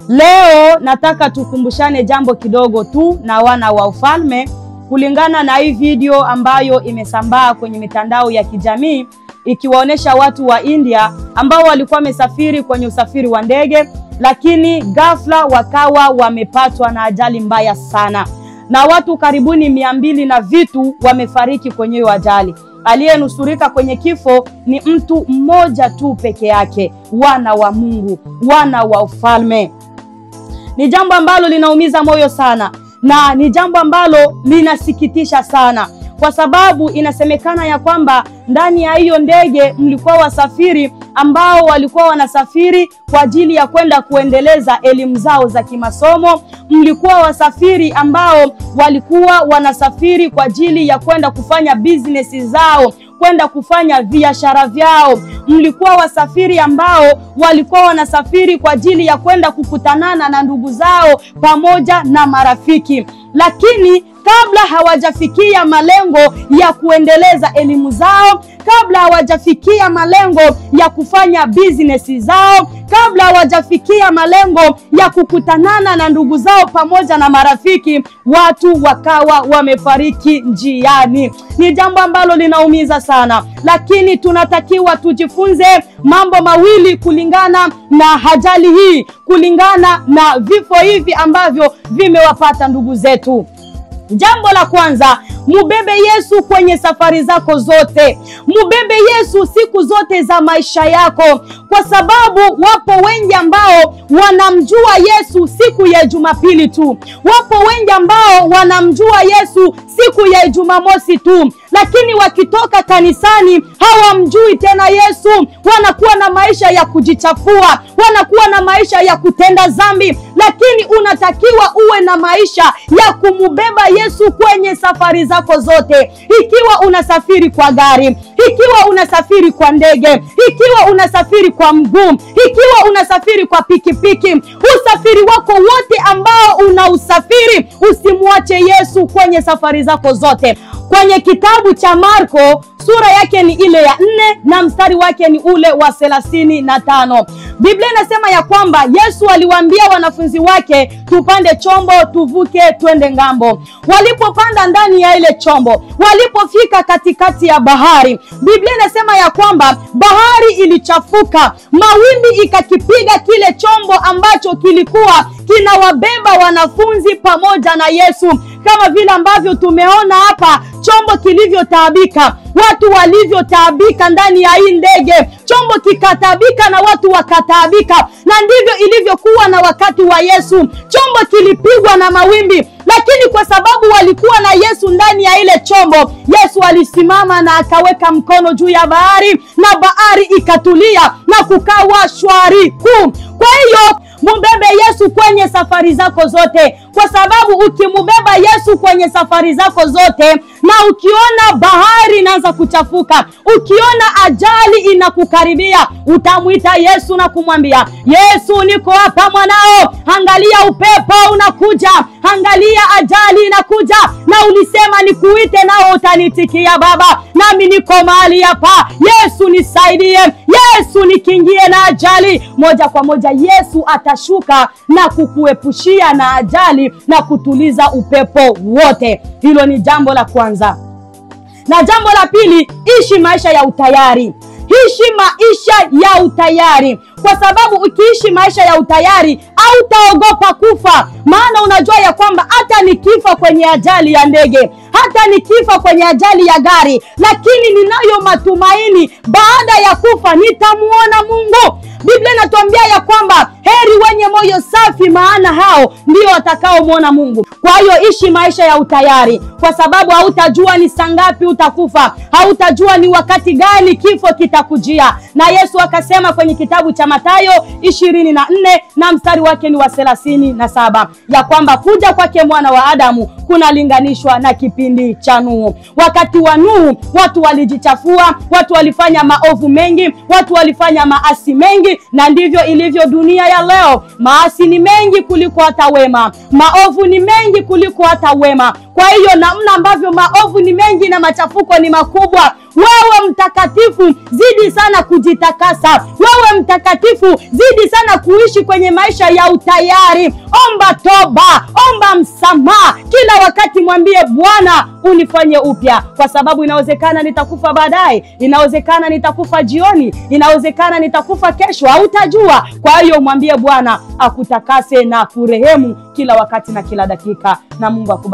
Leo nataka tukumbushane jambo kidogo tu na wana wa ufalme kulingana na hii video ambayo imesambaa kwenye mitandao ya kijamii ikiwaonesha watu wa India ambao walikuwa wamesafiri kwenye usafiri wa ndege, lakini ghafla wakawa wamepatwa na ajali mbaya sana. Na watu karibuni 200 na vitu wamefariki kwenye hiyo ajali. Aliyenusurika kwenye kifo ni mtu mmoja tu peke yake, wana wa Mungu, wana wa ufalme. Ni jambo ambalo linaumiza moyo sana na ni jambo ambalo linasikitisha sana, kwa sababu inasemekana ya kwamba ndani ya hiyo ndege mlikuwa wasafiri ambao walikuwa wanasafiri kwa ajili ya kwenda kuendeleza elimu zao za kimasomo. Mlikuwa wasafiri ambao walikuwa wanasafiri kwa ajili ya kwenda kufanya business zao, kwenda kufanya biashara vyao. Mlikuwa wasafiri ambao walikuwa wanasafiri kwa ajili ya kwenda kukutanana na ndugu zao pamoja na marafiki. Lakini kabla hawajafikia malengo ya kuendeleza elimu zao, kabla hawajafikia malengo ya kufanya business zao, kabla hawajafikia malengo ya kukutanana na ndugu zao pamoja na marafiki, watu wakawa wamefariki njiani. Ni jambo ambalo linaumiza sana, lakini tunatakiwa tujifunze mambo mawili kulingana na ajali hii, kulingana na vifo hivi ambavyo vimewapata ndugu zetu. Jambo la kwanza, mubebe Yesu kwenye safari zako zote. Mubebe Yesu siku zote za maisha yako, kwa sababu wapo wengi ambao wanamjua Yesu siku ya Jumapili tu. Wapo wengi ambao wanamjua Yesu siku ya Jumamosi tu, lakini wakitoka kanisani hawamjui tena Yesu. Wanakuwa na maisha ya kujichafua, wanakuwa na maisha ya kutenda dhambi. Lakini unatakiwa uwe na maisha ya kumubeba Yesu kwenye safari zako zote. Ikiwa unasafiri kwa gari, ikiwa unasafiri kwa ndege, ikiwa unasafiri kwa mguu, ikiwa unasafiri kwa pikipiki, usafiri wako wote ambao unausafiri, usimwache Yesu kwenye safari zako zote. Kwenye kitabu cha Marko sura yake ni ile ya 4 na mstari wake ni ule wa 35. Biblia inasema ya kwamba Yesu aliwaambia wanafunzi wake tupande chombo tuvuke twende ngambo. Walipopanda ndani ya ile chombo, walipofika katikati ya bahari, Biblia inasema ya kwamba bahari ilichafuka, mawimbi ikakipiga kile chombo ambacho kilikuwa kinawabeba wanafunzi pamoja na Yesu. Kama vile ambavyo tumeona hapa chombo kilivyotaabika, watu walivyotaabika ndani ya hii ndege, chombo kikataabika na watu wakataabika. Na ndivyo ilivyokuwa na wakati wa Yesu. Chombo kilipigwa na mawimbi, lakini kwa sababu walikuwa na Yesu ndani ya ile chombo, Yesu alisimama na akaweka mkono juu ya bahari na bahari ikatulia na kukawa shwari kuu. Kwa hiyo mubebe Yesu kwenye safari zako zote, kwa sababu ukimubeba Yesu kwenye safari zako zote, na ukiona bahari inaanza kuchafuka, ukiona ajali inakukaribia, utamuita Yesu na kumwambia, Yesu niko hapa mwanao, angalia upepo unakuja, angalia ajali inakuja, na ulisema nikuite nao utanitikia Baba, nami niko mahali hapa. Yesu nisaidie, Yesu nikingie na ajali. Moja kwa moja Yesu atashuka na kukuepushia na ajali na kutuliza upepo wote. Hilo ni jambo la kwanza. Na jambo la pili, ishi maisha ya utayari. Ishi maisha ya utayari, kwa sababu ukiishi maisha ya utayari hautaogopa kufa. Maana unajua ya kwamba hata nikifa kwenye ajali ya ndege, hata nikifa kwenye ajali ya gari, lakini ninayo matumaini baada ya kufa nitamuona Mungu. Biblia inatuambia ya kwamba heri wenye moyo safi, maana hao ndio watakaomwona Mungu. Kwa hiyo ishi maisha ya utayari, kwa sababu hautajua ni saa ngapi utakufa, hautajua ni wakati gani kifo kitakujia. Na Yesu akasema kwenye kitabu cha Mathayo 24 na mstari wake ni wa 37 ya kwamba kuja kwake mwana wa Adamu kunalinganishwa na kipindi cha Nuhu. Wakati wa Nuhu watu walijichafua, watu walifanya maovu mengi, watu walifanya maasi mengi, na ndivyo ilivyo dunia ya leo. Maasi ni mengi kuliko hata wema, maovu ni mengi kuliko hata wema. Kwa hiyo namna ambavyo maovu ni mengi na machafuko ni makubwa, wewe mtakatifu zidi sana kujitakasa. Wewe mtakatifu zidi sana kuishi kwenye maisha ya utayari. Omba toba, omba msamaha. Kila wakati mwambie Bwana unifanye upya, kwa sababu inawezekana nitakufa baadaye, inawezekana nitakufa jioni, inawezekana nitakufa kesho, hautajua. Kwa hiyo mwambie Bwana akutakase na kurehemu kila wakati na kila dakika, na Mungu akubariki.